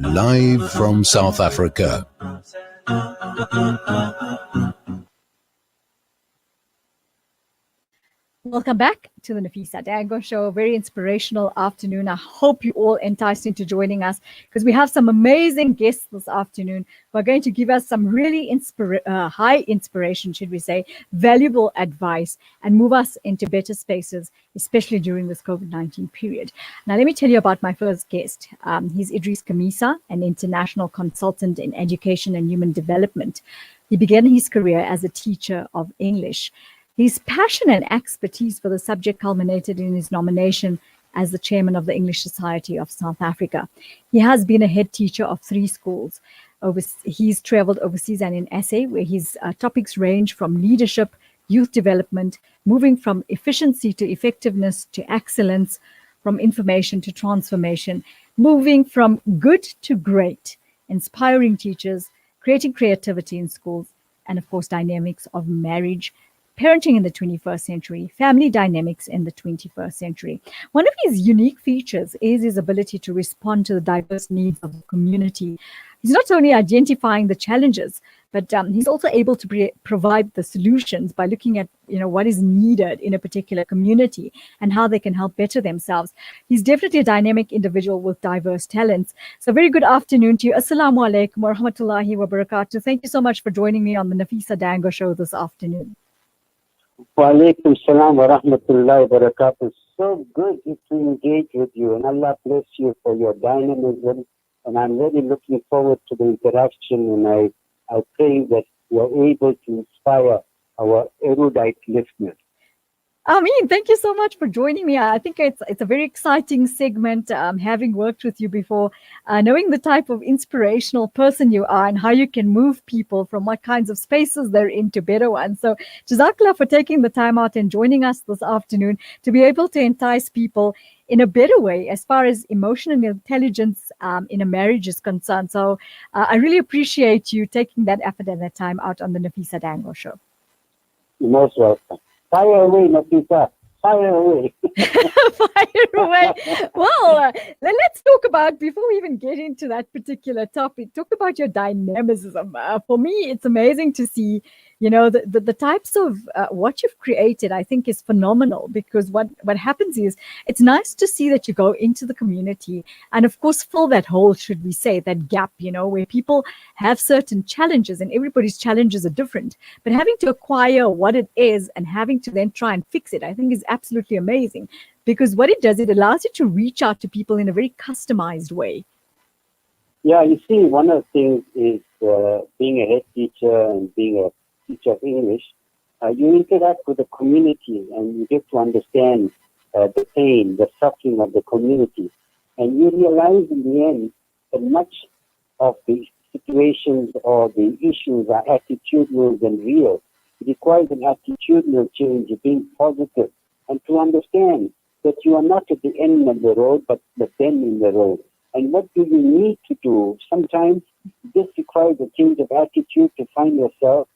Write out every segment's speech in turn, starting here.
Live from South Africa. Welcome back to the Nafeesa Dangor Show. A very inspirational afternoon. I hope you all enticed into joining us because we have some amazing guests this afternoon who are going to give us some really high inspiration, should we say, valuable advice and move us into better spaces, especially during this COVID-19 period. Now, let me tell you about my first guest. He's Idris Kamisa, an international consultant in education and human development. He began his career as a teacher of English. His passion and expertise for the subject culminated in his nomination as the chairman of the English Society of South Africa. He has been a head teacher of 3 schools. He's traveled overseas and in SA, where his topics range from leadership, youth development, moving from efficiency to effectiveness to excellence, from information to transformation, moving from good to great, inspiring teachers, creating creativity in schools, and of course, dynamics of marriage, parenting in the 21st century, family dynamics in the 21st century. One of his unique features is his ability to respond to the diverse needs of the community. He's not only identifying the challenges, but he's also able to provide the solutions by looking at what is needed in a particular community and how they can help better themselves. He's definitely a dynamic individual with diverse talents. So very good afternoon to you. Assalamu alaikum wa rahmatullahi wa barakatuh. Thank you so much for joining me on the Nafeesa Dangor Show this afternoon. Wa alaikum salam wa rahmatullahi wa barakatuh. So good to engage with you, and Allah bless you for your dynamism. And I'm really looking forward to the interaction, and I pray that you're able to inspire our erudite listeners. Ameen, thank you so much for joining me. I think it's a very exciting segment, having worked with you before, knowing the type of inspirational person you are and how you can move people from what kinds of spaces they're in to better ones. So Jazakallah for taking the time out and joining us this afternoon to be able to entice people in a better way as far as emotional intelligence in a marriage is concerned. So I really appreciate you taking that effort and that time out on the Nafeesa Dangor Show. You're most welcome. Fire away, Nafeesa. Fire away. Fire away. Well, let's talk about, before we even get into that particular topic, talk about your dynamism. For me, it's amazing to see, the types of what you've created, I think is phenomenal, because what happens is it's nice to see that you go into the community and of course fill that hole, should we say, that gap, where people have certain challenges and everybody's challenges are different, but having to acquire what it is and having to then try and fix it, I think is absolutely amazing, because what it does, it allows you to reach out to people in a very customized way. Yeah, you see, one of the things is being a head teacher and being a teacher of English, you interact with the community and you get to understand the pain, the suffering of the community. And you realize in the end that much of the situations or the issues are attitudinal than real. It requires an attitudinal change, of being positive, and to understand that you are not at the end of the road, but the bend in the road. And what do you need to do? Sometimes this requires a change of attitude to find yourself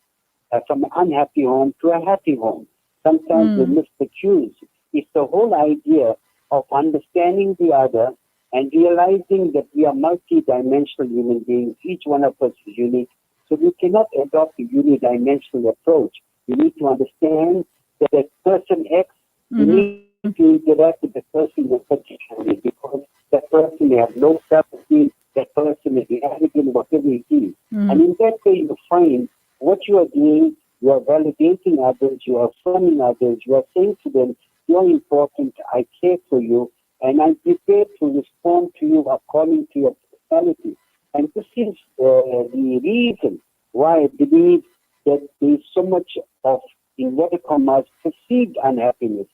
from an unhappy home to a happy home. Sometimes we miss the cues. It's the whole idea of understanding the other and realizing that we are multi-dimensional human beings. Each one of us is unique. So we cannot adopt a unidimensional approach. You need to understand that person X, you need to interact with the person in particular, because that person may have low self-esteem, that person may be arrogant, whatever it is. And in that way you find what you are doing, you are validating others, you are affirming others, you are saying to them, you're important, I care for you, and I'm prepared to respond to you according to your personality. And this is the reason why I believe that there is so much of, inverted commas, perceived unhappiness.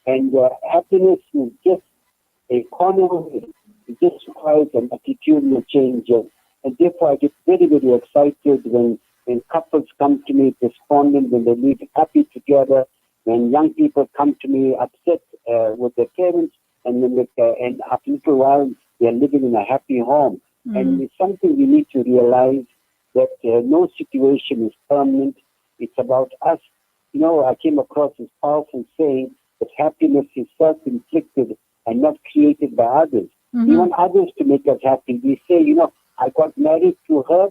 And happiness is just a corner of it. It just requires an attitudinal change. And therefore I get very, very excited when couples come to me despondent, when they live happy together, when young people come to me upset with their parents, and then and after a little while they are living in a happy home. And it's something we need to realize, that no situation is permanent. It's about us. I came across this powerful saying that happiness is self-inflicted and not created by others. We want others to make us happy. We say,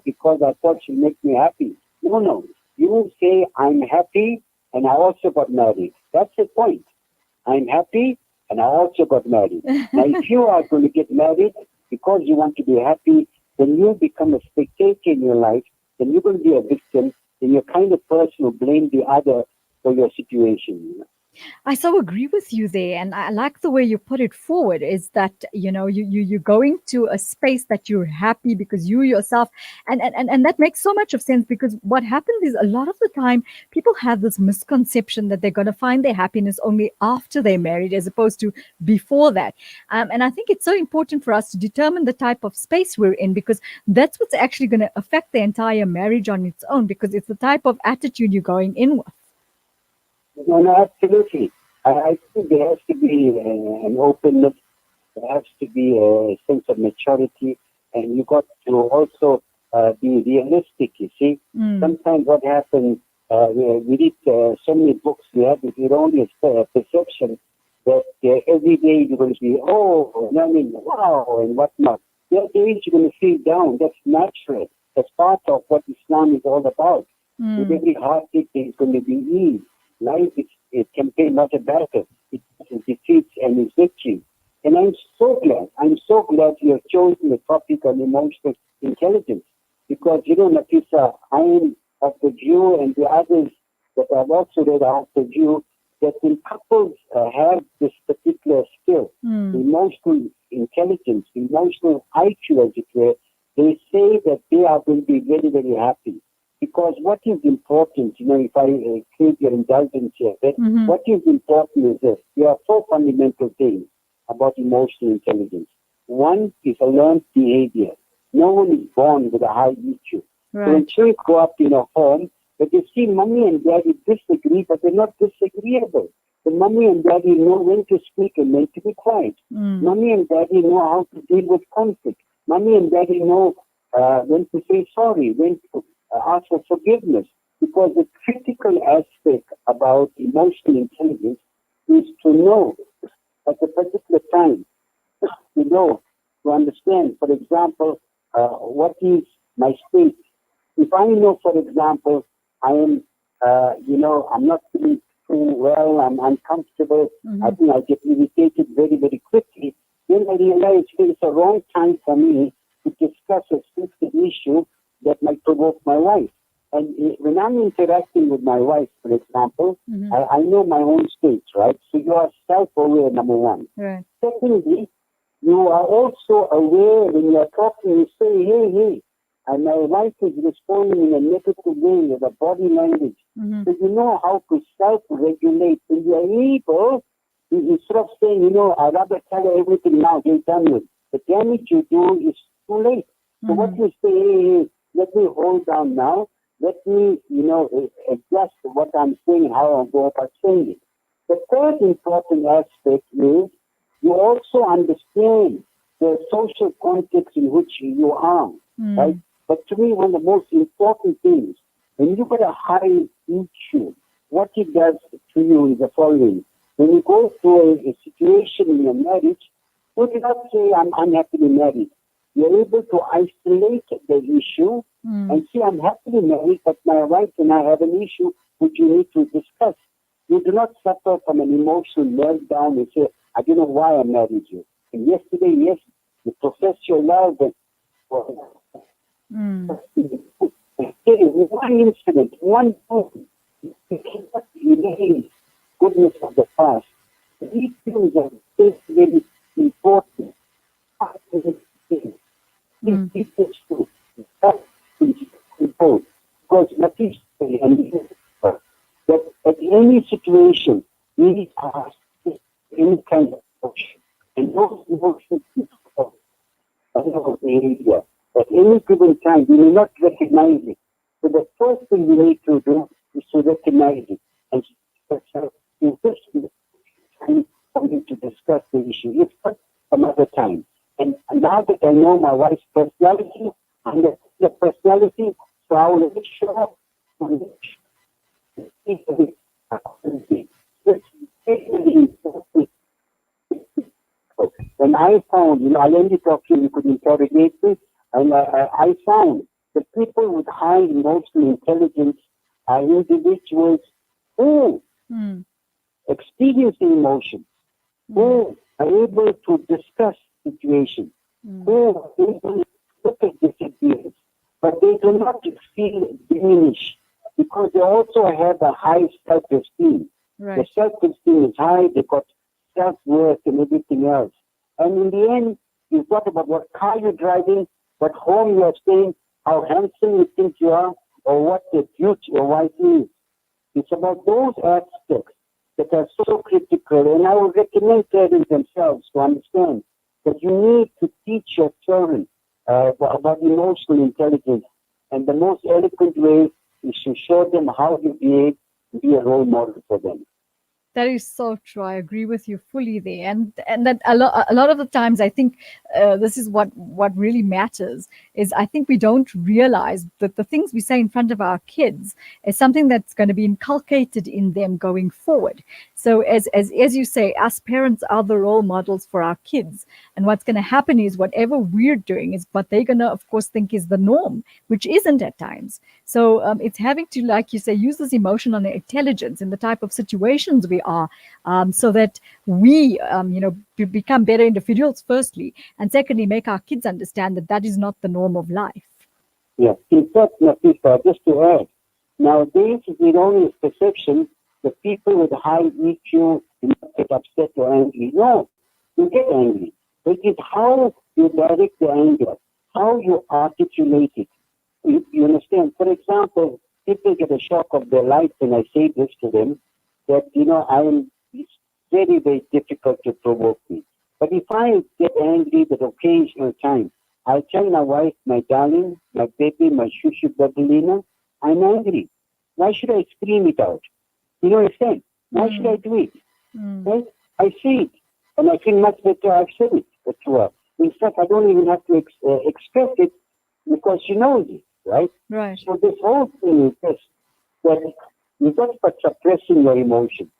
because I thought she'll make me happy. No. You say, I'm happy and I also got married. That's the point. I'm happy and I also got married. Now, if you are going to get married because you want to be happy, then you become a spectator in your life, then you're going to be a victim, then you're kind of person who blame the other for your situation. You know? I so agree with you there, and I like the way you put it forward. Is that you're going to a space that you're happy because you yourself, and that makes so much of sense, because what happens is a lot of the time people have this misconception that they're going to find their happiness only after they're married as opposed to before that. And I think it's so important for us to determine the type of space we're in, because that's what's actually going to affect the entire marriage on its own, because it's the type of attitude you're going in with. No, absolutely. I think there has to be an openness. There has to be a sense of maturity, and you got to also be realistic. You see, sometimes what happens, we read so many books. We have this erroneous perception that every day you're going to be wow, and whatnot. The other days you're going to feel down. That's natural. That's part of what Islam is all about. With every heartache, there's going to be ease. Life is campaign not a battle. It defeats and is victory. And I'm so glad you have chosen the topic on emotional intelligence. Because, Nafeesa, I am of the view, and the others that I've also read are of the view, that when couples have this particular skill, emotional intelligence, emotional IQ, as it were, they say that they are going to be very, very happy. Because what is important, if I create your indulgence here, what is important is this. There are four fundamental things about emotional intelligence. One is a learned behavior. No one is born with a high EQ. Right. So when children grow up in a home, but they see mommy and daddy disagree, but they're not disagreeable. The mommy and daddy know when to speak and when to be quiet. Mommy and daddy know how to deal with conflict. Mommy and daddy know when to say sorry, when to ask for forgiveness, because the critical aspect about emotional intelligence is to know at a particular time, to understand, for example, what is my state. If I know, for example, I am, I'm not feeling too well, I'm uncomfortable, I think I get irritated very, very quickly, then I realize it's a wrong time for me to discuss a sensitive issue that might provoke my wife. And when I'm interacting with my wife, for example, I know my own state, right? So you are self-aware, number one. Right. Secondly, you are also aware when you are talking, you say, hey, and my wife is responding in a negative way with a body language. So you know how to self-regulate. So you are able, instead of saying, I'd rather tell her everything now, get done with. The damage you do is too late. So what you say, hey, let me hold down now. Let me, adjust what I'm saying, how I go about saying it. The third important aspect is you also understand the social context in which you are, right? But to me, one of the most important things, when you got a high EQ, what it does to you is the following. When you go through a situation in your marriage, you do not say, I'm unhappily married. You're able to isolate the issue and say, I'm happily married, but my wife and I have an issue which you need to discuss. You do not suffer from an emotional meltdown and say, I don't know why I married you. And yesterday, yes, you profess your love. And one incident, one person, you cannot erase goodness of the past. These things are very important. Because Nafeesa that at any situation we need to ask any kind of emotion. And those emotions of behavior. At any given time we may not recognize it. So the first thing we need to do is to recognize it. And in this time we need to discuss the issue. If not, some other time. And now that I know my wife's personality and the personality, so I will make sure when I found, I only talked to you, you could interrogate me, and I found The people with high emotional intelligence are individuals who experience the emotions, who are able to discuss situations, who are able to look at disagreements, but they do not feel diminished because they also have a high self-esteem. Right. The self-esteem is high, they've got self-worth and everything else. And in the end, it's not about what car you're driving, what home you're staying, how handsome you think you are, or what the beauty or wife is. It's about those aspects that are so critical. And I would recommend parents themselves to understand that you need to teach your children about emotional intelligence. And the most eloquent way is to show them how you behave and be a role model for them. That is so true. I agree with you fully there, and that a lot of the times I think this is what really matters. Is I think we don't realize that the things we say in front of our kids is something that's going to be inculcated in them going forward. So as you say, us parents are the role models for our kids, and what's going to happen is whatever we're doing is what they're going to, of course, think is the norm, which isn't at times. So it's having to, like you say, use this emotional intelligence in the type of situations we are, so that we, become better individuals, firstly, and secondly, make our kids understand that that is not the norm of life. Yes, in fact, Nafeesa, just to add, nowadays, the only perception that people with high EQ do not get upset or angry. No, you get angry. It is how you direct the anger, how you articulate it. You understand? For example, people get a shock of their life when I say this to them, that, it's very, very difficult to provoke me. But if I get angry at occasional time, I'll tell my wife, my darling, my baby, my shushu babulina, I'm angry. Why should I scream it out? You understand? Why should I do it? Right? I see it, and I feel much better I've said it to her. In fact, I don't even have to express it because she knows it, right? Right. So this whole thing is this, that it's not about suppressing your emotions.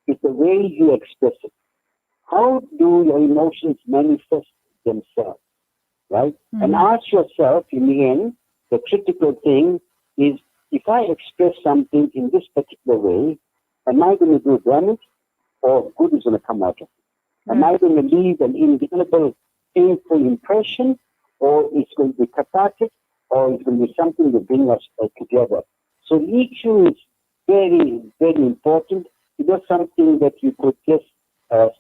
It's the way you express it. How do your emotions manifest themselves, right? And ask yourself, in the end, the critical thing is, if I express something in this particular way, am I going to do damage or good is going to come out of it? Am I going to leave an indelible, painful impression, or it's going to be cathartic, or it's going to be something that brings us together? So EQ is very, very important. It's not something that you could just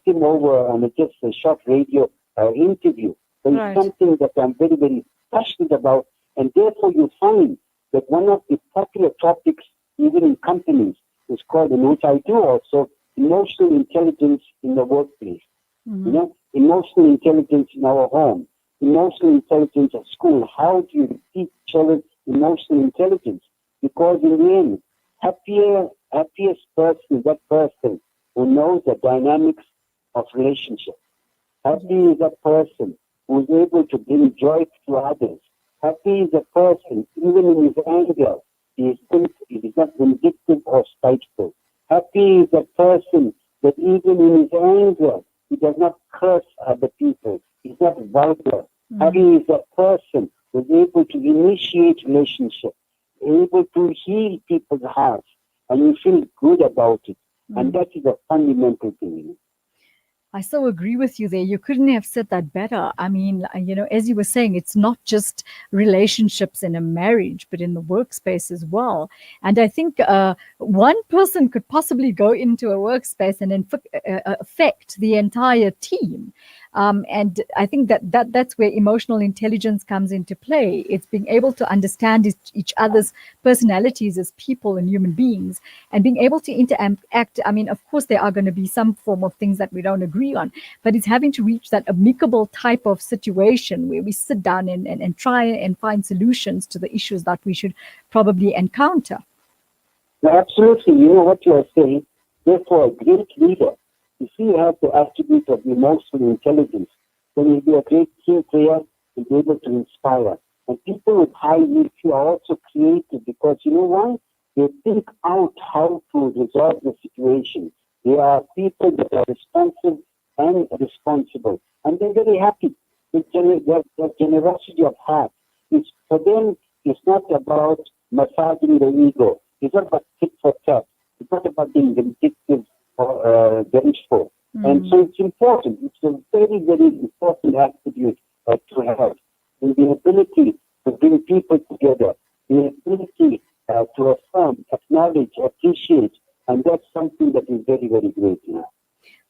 skim over on just a short radio interview. But it's something that I'm very, very passionate about, and therefore you find that one of the popular topics, even in companies, is called, and which I do also, emotional intelligence in the workplace. Emotional intelligence in our home, emotional intelligence at school. How do you teach children emotional intelligence? Because in the end, happiest person is that person who knows the dynamics of relationships. Happy is that person who is able to bring joy to others. Happy is a person, even in his anger, he is not vindictive or spiteful. Happy is a person that even in his anger, he does not curse other people. He's not vulgar. Happy is a person who is able to initiate relationships, able to heal people's hearts, and you feel good about it. And that is a fundamental thing. I so agree with you there. You couldn't have said that better. I mean, as you were saying, it's not just relationships in a marriage, but in the workspace as well. And I think one person could possibly go into a workspace and affect the entire team. And I think that's where emotional intelligence comes into play. It's being able to understand each other's personalities as people and human beings, and being able to interact. I mean, of course, there are going to be some form of things that we don't agree on, but it's having to reach that amicable type of situation where we sit down and try and find solutions to the issues that we should probably encounter. Now, absolutely. You know what you are saying. Therefore, a great leader, if you have the attribute of emotional intelligence, then you'll be a great team player and be able to inspire. And people with high EQ are also creative because, you know why? They think out how to resolve the situation. They are people that are responsive and responsible. And they're very happy. Their generosity of heart is for them It's not about massaging the ego. It's not about tit for tat. It's not about being vindictive or vengeful. And so it's important. It's a very, very important attribute to have. And the ability to bring people together, the ability to affirm, acknowledge, appreciate, and that's something that is very, very great.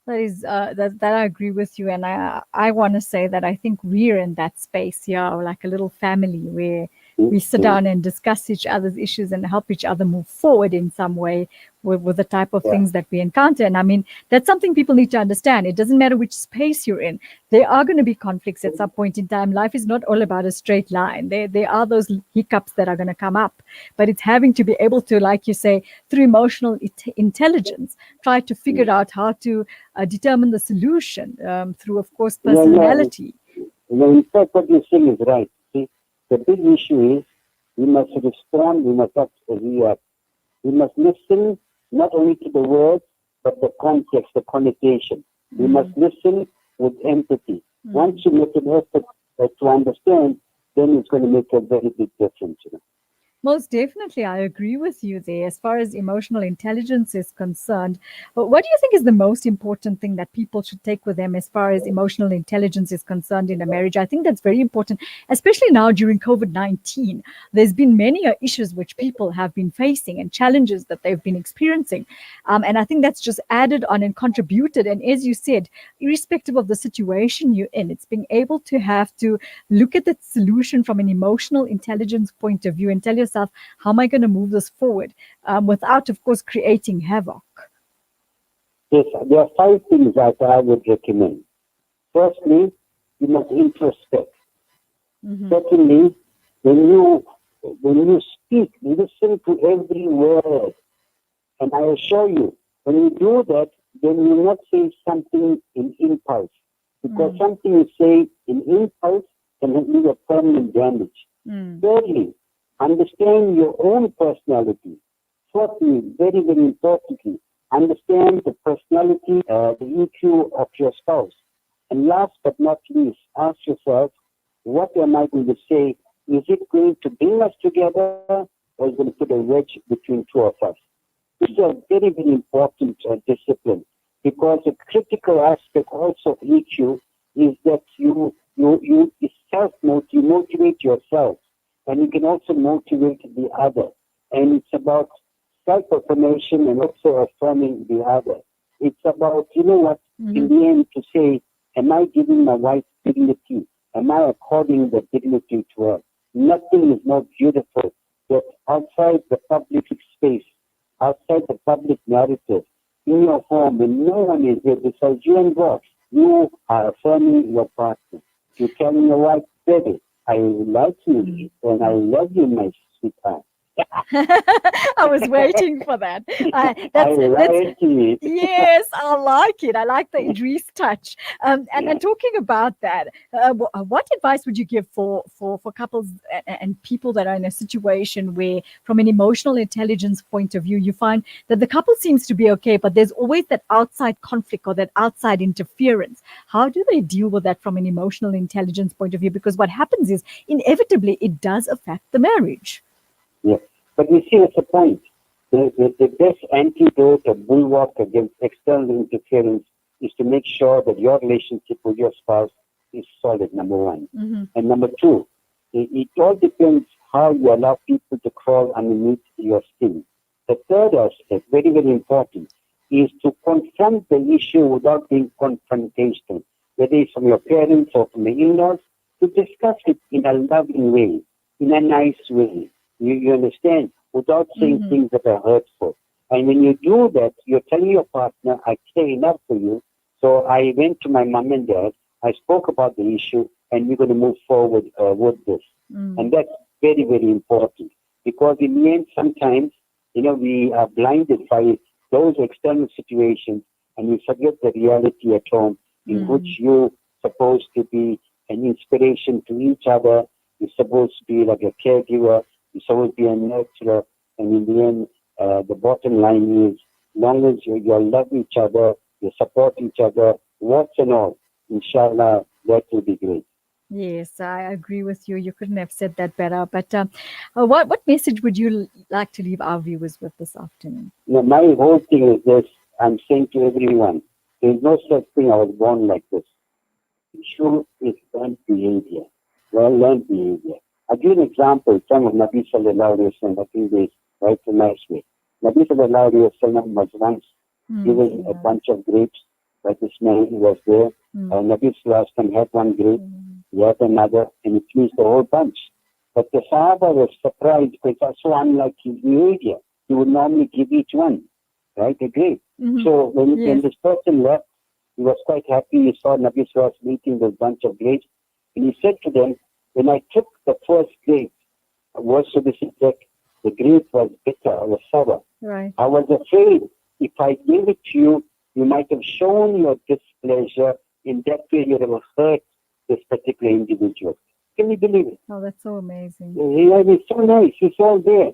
That is that I agree with you, and I want to say that I think we're in that space here, like a little family where we sit down and discuss each other's issues and help each other move forward in some way with the type of things that we encounter. And I mean, that's something people need to understand. It doesn't matter which space you're in. There are going to be conflicts at some point in time. Life is not all about a straight line. There are those hiccups that are going to come up, but it's having to be able to, like you say, through emotional intelligence, try to figure out how to determine the solution through, of course, personality. In fact, what you're saying is right. See, the big issue is we must respond, we must not react. We must listen not only to the words, but the context, the connotation. We must listen with empathy. Once you make an effort to understand, then it's going to make a very big difference. Most definitely, I agree with you there. As far as emotional intelligence is concerned, but what do you think is the most important thing that people should take with them as far as emotional intelligence is concerned in a marriage? I think that's very important, especially now during COVID-19. There's been many issues which people have been facing and challenges that they've been experiencing. And I think that's just added on and contributed. And as you said, irrespective of the situation you're in, it's being able to have to look at the solution from an emotional intelligence point of view and tell yourself, how am I going to move this forward without, of course, creating havoc? Yes, there are 5 things that I would recommend. Firstly, you must introspect. Secondly, when you speak, listen to every word. And I assure you, when you do that, then you will not say something in impulse. Because something you say in impulse can leave a permanent damage. Thirdly, understand your own personality. Fourthly, very, very importantly, understand the personality, the EQ of your spouse. And last but not least, ask yourself, what am I going to say? Is it going to bring us together, or is it going to put a wedge between two of us? This is a very, very important discipline, because a critical aspect also of EQ is that you motivate yourself. And you can also motivate the other. And it's about self-affirmation and also affirming the other. It's about, in the end to say, am I giving my wife dignity? Am I according the dignity to her? Nothing is more beautiful that outside the public space, outside the public narrative, in your home, when no one is there besides you and God, you are affirming your partner. You're telling your wife, baby, I like you and I love you, my sweetheart. I was waiting for that. Yes, I like it. I like the Idris touch. And talking about that, what advice would you give for couples and people that are in a situation where, from an emotional intelligence point of view, you find that the couple seems to be okay, but there's always that outside conflict or that outside interference? How do they deal with that from an emotional intelligence point of view? Because what happens is, inevitably, it does affect the marriage. Yes, but you see, that's the point. The best antidote or bulwark against external interference is to make sure that your relationship with your spouse is solid, number one. And number two, it all depends how you allow people to crawl underneath your skin. The third aspect, very, very important, is to confront the issue without being confrontational, whether it's from your parents or from the in-laws, to discuss it in a loving way, in a nice way. You understand? Without saying things that are hurtful. And when you do that, you're telling your partner, I care enough for you. So I went to my mom and dad, I spoke about the issue, and we're going to move forward with this. And that's very, very important. Because in the end, sometimes, we are blinded by those external situations, and we forget the reality at home, in which you're supposed to be an inspiration to each other. You're supposed to be like a caregiver. You're supposed to be a nurturer, and in the end, the bottom line is, as long as you love each other, you support each other, warts and all, inshallah, that will be great. Yes, I agree with you. You couldn't have said that better. But what message would you like to leave our viewers with this afternoon? My whole thing is this. I'm saying to everyone, there's no such thing. I was born like this. Issue is learned behavior. Learned behavior. I'll give an example. Some of Nabi Sallallahu Alaihi Wasallam, I think they write a nice way. Nabi Sallallahu Alaihi Wasallam was once given a bunch of grapes by this man who was there. Nabi Sallallahu Alaihi Wasallam had one grape, he had another, and he finished the whole bunch. But the Sahaba was surprised because that's so unlike his behavior. He would normally give each one, right, a grape. So when this person left, he was quite happy. He saw Nabi Sallallahu Alaihi Wasallam eating this bunch of grapes. And he said to them, when I took the first grape, was to be said, the grape was bitter, was sour. Right. I was afraid if I gave it to you, you might have shown your displeasure. In that way, you would have hurt this particular individual. Can you believe it? Oh, that's so amazing. It's so nice. It's all there.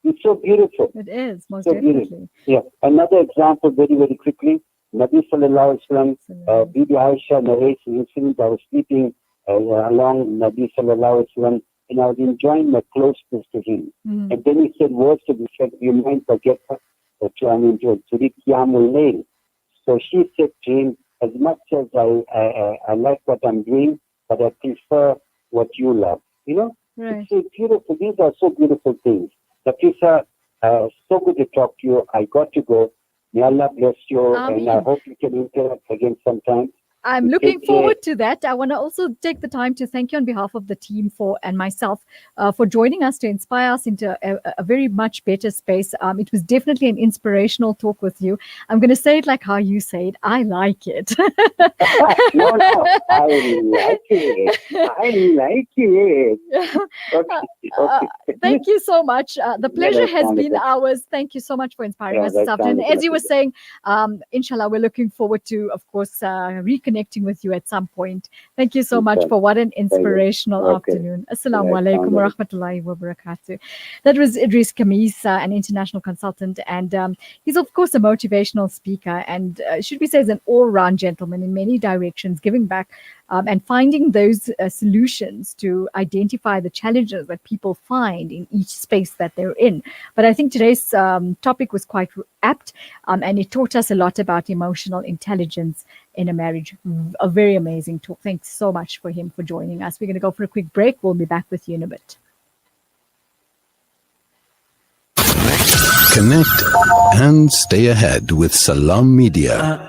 It's so beautiful. It is, most so definitely. Beautiful. Yeah. Another example, very, very quickly. Nabi Sallallahu Alaihi Wasallam, Bibi Aisha narrates an incident. I was sleeping along Nabi Sallallahu Alaihi Wasallam, and I was enjoying my closeness to him. And then he said words to the effect, you might forget to read Qiyamul Layl. So she said to him, as much as I like what I'm doing, but I prefer what you love. You know? Right. It's beautiful. These are so beautiful things. Nafeesa, so good to talk to you. I got to go. May Allah bless you, and I hope you can interact again sometime. I'm looking forward to that. I want to also take the time to thank you on behalf of the team and myself for joining us to inspire us into a very much better space. It was definitely an inspirational talk with you. I'm going to say it like how you say it. I like it. No, I like it. I like it. Okay. Thank you so much. The pleasure has been ours. Thank you so much for inspiring us this afternoon. As you were saying, inshallah, we're looking forward to, of course, reconnecting with you at some point. Thank you so much for what an inspirational afternoon. Assalamu alaikum wa rahmatullahi wa barakatuh. That was Idris Kamisa, an international consultant, and he's of course a motivational speaker, and should we say is an all-round gentleman in many directions, giving back and finding those solutions to identify the challenges that people find in each space that they're in. But I think today's topic was quite apt, and it taught us a lot about emotional intelligence in a marriage. A very amazing talk. Thanks so much for him for joining us. We're going to go for a quick break. We'll be back with you in a bit. Connect and stay ahead with Salam Media.